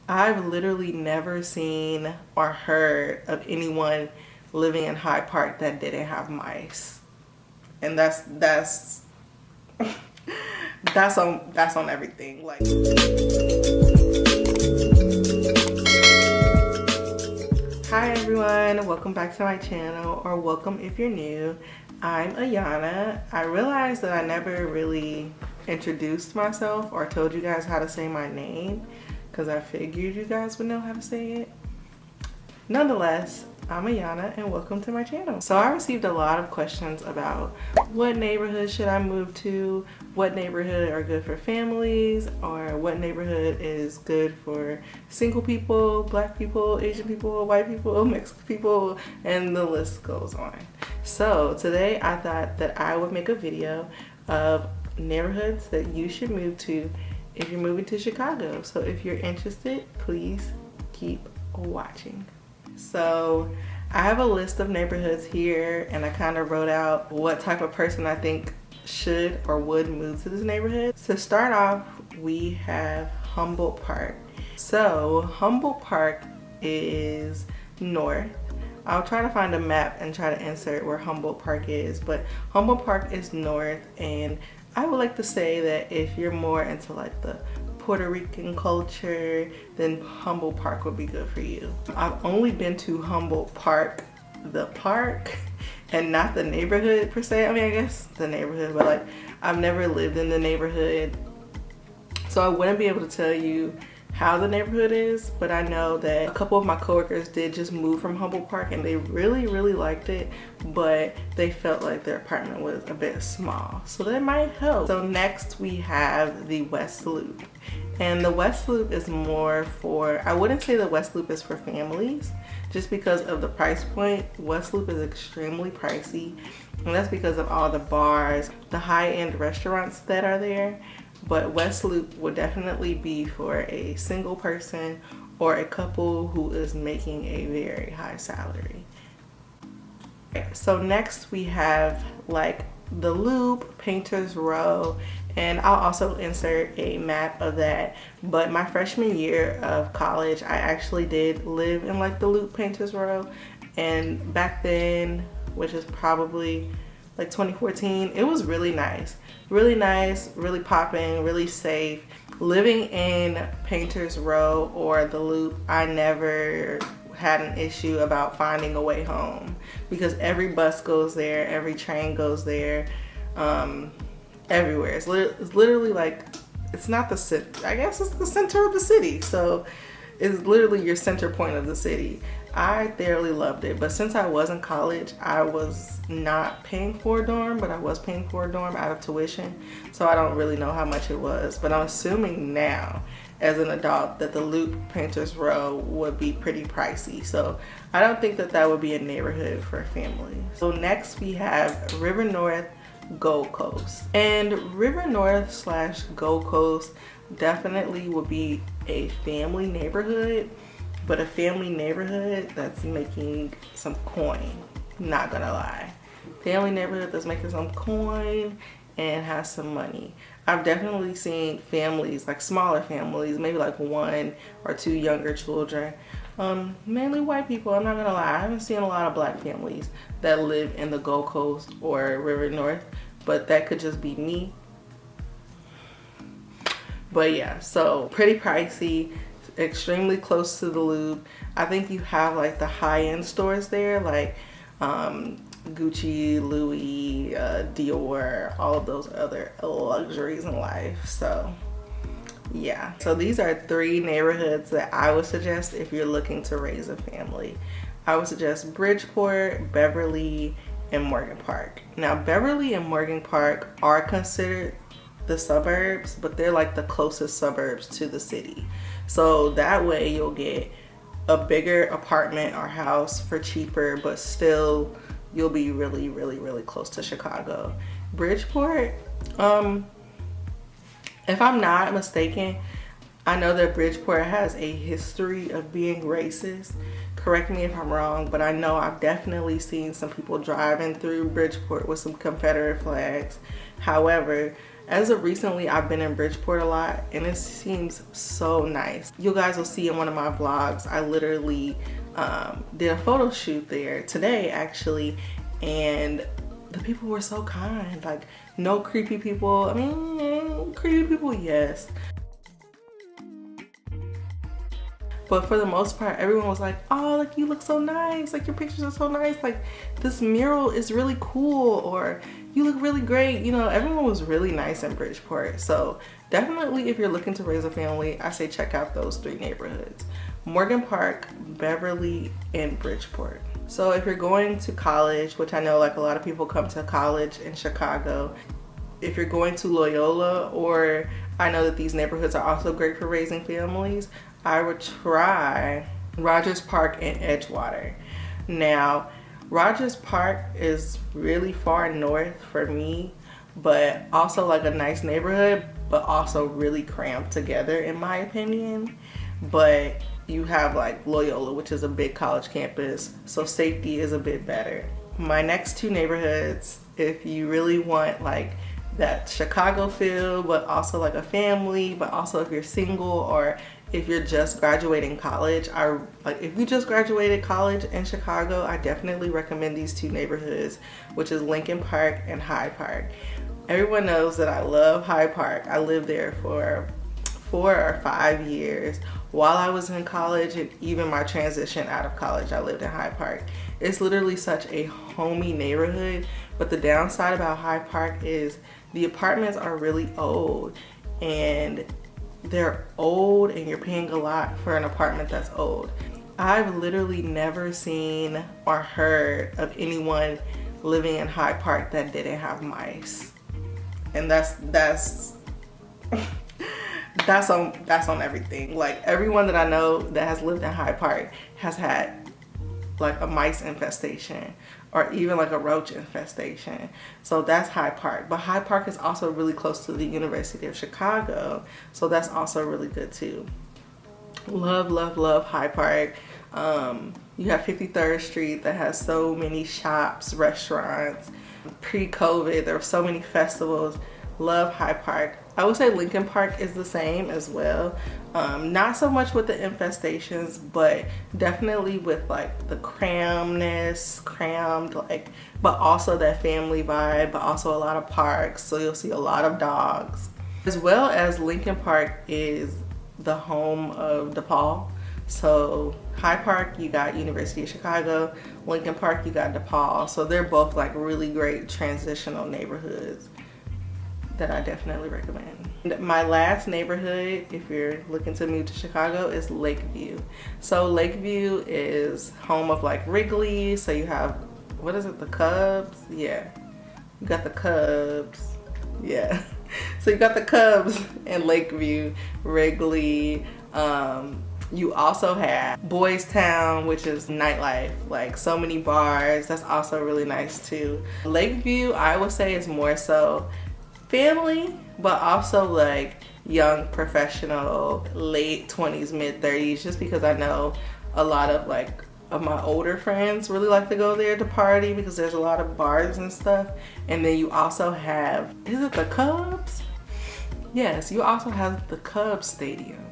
I've literally never seen or heard of anyone living in Hyde Park that didn't have mice. And that's on everything. Like, hi everyone, welcome back to my channel, or welcome if you're new. I'm Ayana. I realized that I never really introduced myself or told you guys how to say my name, because I figured you guys would know how to say it. Nonetheless, I'm Ayana and welcome to my channel. So I received a lot of questions about what neighborhood should I move to, what neighborhood are good for families, or what neighborhood is good for single people, black people, Asian people, white people, Mexican people, and the list goes on. So today I thought that I would make a video of neighborhoods that you should move to if you're moving to Chicago. So if you're interested, please keep watching. So I have a list of neighborhoods here, and I kind of wrote out what type of person I think should or would move to this neighborhood. To start off, we have Humboldt Park. So Humboldt Park is north. I'll try to find a map and try to insert where Humboldt Park is, but Humboldt Park is north, and I would like to say that if you're more into like the Puerto Rican culture, then Humboldt Park would be good for you. I've only been to Humboldt Park, the park, and not the neighborhood per se. I mean, I guess the neighborhood, but like I've never lived in the neighborhood, so I wouldn't be able to tell you how the neighborhood is, but I know that a couple of my coworkers did just move from Humboldt Park and they really liked it, but they felt like their apartment was a bit small, so that might help. So next we have the West Loop, and the West Loop is more for, I wouldn't say the West Loop is for families just because of the price point. West Loop is extremely pricey, and that's because of all the bars, the high-end restaurants that are there. But West Loop would definitely be for a single person or a couple who is making a very high salary. Okay, so next we have like the Loop, Painters Row, and I'll also insert a map of that. But my freshman year of college, I actually did live in like the Loop, Painters Row, and back then, which is probably like 2014, it was really nice, really popping, really safe. Living in Painters Row or the Loop, I never had an issue about finding a way home because every bus goes there, every train goes there, everywhere. It's literally like, it's not the city, I guess it's the center of the city, so it's literally your center point of the city. I thoroughly loved it, but since I was in college, I was not paying for a dorm, but I was paying for a dorm out of tuition, so I don't really know how much it was, but I'm assuming now as an adult that the Loop, Painters Row would be pretty pricey, so I don't think that that would be a neighborhood for a family. So next we have River North, Gold Coast, and River North / Gold Coast definitely would be a family neighborhood, but a family neighborhood that's making some coin, not gonna lie. Family neighborhood that's making some coin and has some money. I've definitely seen families, like smaller families, maybe like 1 or 2 younger children, mainly white people, I'm not gonna lie. I haven't seen a lot of black families that live in the Gold Coast or River North, but that could just be me. But yeah, so pretty pricey, extremely close to the Loop. I think you have like the high-end stores there, like Gucci, Louis, Dior, all of those other luxuries in life. So yeah, so these are 3 neighborhoods that I would suggest if you're looking to raise a family. I would suggest Bridgeport, Beverly, and Morgan Park. Now Beverly and Morgan Park are considered the suburbs, but they're like the closest suburbs to the city, so that way you'll get a bigger apartment or house for cheaper, but still you'll be really close to Chicago. Bridgeport, if I'm not mistaken, I know that Bridgeport has a history of being racist. Correct me if I'm wrong, but I know I've definitely seen some people driving through Bridgeport with some Confederate flags. However, As of recently, I've been in Bridgeport a lot and it seems so nice. You guys will see in one of my vlogs, I literally did a photo shoot there today actually, and the people were so kind. Like, no creepy people. I mean, creepy people, yes. But for the most part, everyone was like, oh, like you look so nice. Like your pictures are so nice. Like this mural is really cool, or you look really great. You know, everyone was really nice in Bridgeport. So definitely if you're looking to raise a family, I say check out those 3 neighborhoods: Morgan Park, Beverly, and Bridgeport. So if you're going to college, which I know like a lot of people come to college in Chicago, if you're going to Loyola, or I know that these neighborhoods are also great for raising families, I would try Rogers Park and Edgewater. Now, Rogers Park is really far north for me, but also like a nice neighborhood, but also really cramped together in my opinion. But you have like Loyola, which is a big college campus, so safety is a bit better. My next 2 neighborhoods, if you really want like that Chicago feel, but also like a family, but also if you're single or if you're just graduating college, if you just graduated college in Chicago, I definitely recommend these 2 neighborhoods, which is Lincoln Park and Hyde Park. Everyone knows that I love Hyde Park. I lived there for 4 or 5 years while I was in college, and even my transition out of college, I lived in Hyde Park. It's literally such a homey neighborhood, but the downside about Hyde Park is the apartments are really old, and they're old and you're paying a lot for an apartment that's old. I've literally never seen or heard of anyone living in Hyde Park that didn't have mice. And that's on everything. Like everyone that I know that has lived in Hyde Park has had like a mice infestation or even like a roach infestation. So that's Hyde Park. But Hyde Park is also really close to the University of Chicago, so that's also really good too. Love, love, love Hyde Park. You have 53rd Street that has so many shops, restaurants. Pre-COVID, there were so many festivals. Love Hyde Park. I would say Lincoln Park is the same as well. Not so much with the infestations, but definitely with like the crammed, like, but also that family vibe, but also a lot of parks. So you'll see a lot of dogs. As well as Lincoln Park is the home of DePaul. So Hyde Park, you got University of Chicago. Lincoln Park, you got DePaul. So they're both like really great transitional neighborhoods that I definitely recommend. My last neighborhood, if you're looking to move to Chicago, is Lakeview. So Lakeview is home of like Wrigley. So you have, what is it, the Cubs? Yeah, you got the Cubs. Yeah, so you got the Cubs in Lakeview, Wrigley. You also have Boys Town, which is nightlife, like so many bars. That's also really nice too. Lakeview, I would say, is more so family, but also like young professional, late 20s, mid 30s, just because I know a lot of like of my older friends really like to go there to party because there's a lot of bars and stuff. And then you also have, is it the Cubs? Yes, you also have the Cubs stadium.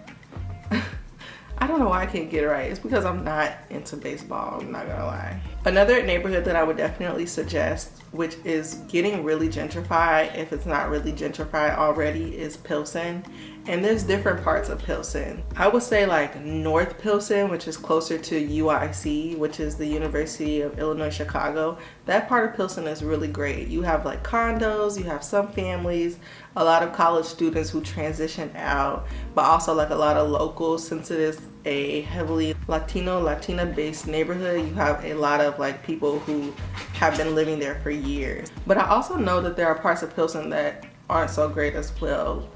I don't know why I can't get it right. It's because I'm not into baseball, I'm not gonna lie. Another neighborhood that I would definitely suggest, which is getting really gentrified, if it's not really gentrified already, is Pilsen. And there's different parts of Pilsen. I would say like North Pilsen, which is closer to UIC, which is the University of Illinois Chicago. That part of Pilsen is really great. You have like condos, you have some families, a lot of college students who transition out, but also like a lot of locals. Since it is a heavily Latina based neighborhood, you have a lot of like people who have been living there for years. But I also know that there are parts of Pilsen that aren't so great as well.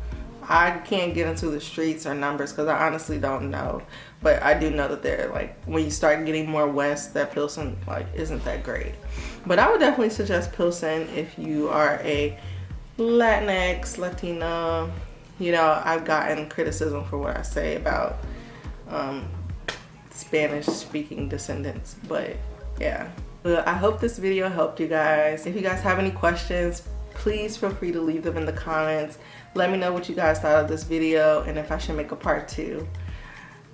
I can't get into the streets or numbers because I honestly don't know, but I do know that they're like, when you start getting more west, that Pilsen like isn't that great. But I would definitely suggest Pilsen if you are a Latinx, Latino. You know, I've gotten criticism for what I say about Spanish speaking descendants, but yeah. Well, I hope this video helped you guys. If you guys have any questions, please feel free to leave them in the comments. Let me know what you guys thought of this video and if I should make a part 2.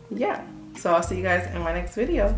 Yeah, so I'll see you guys in my next video.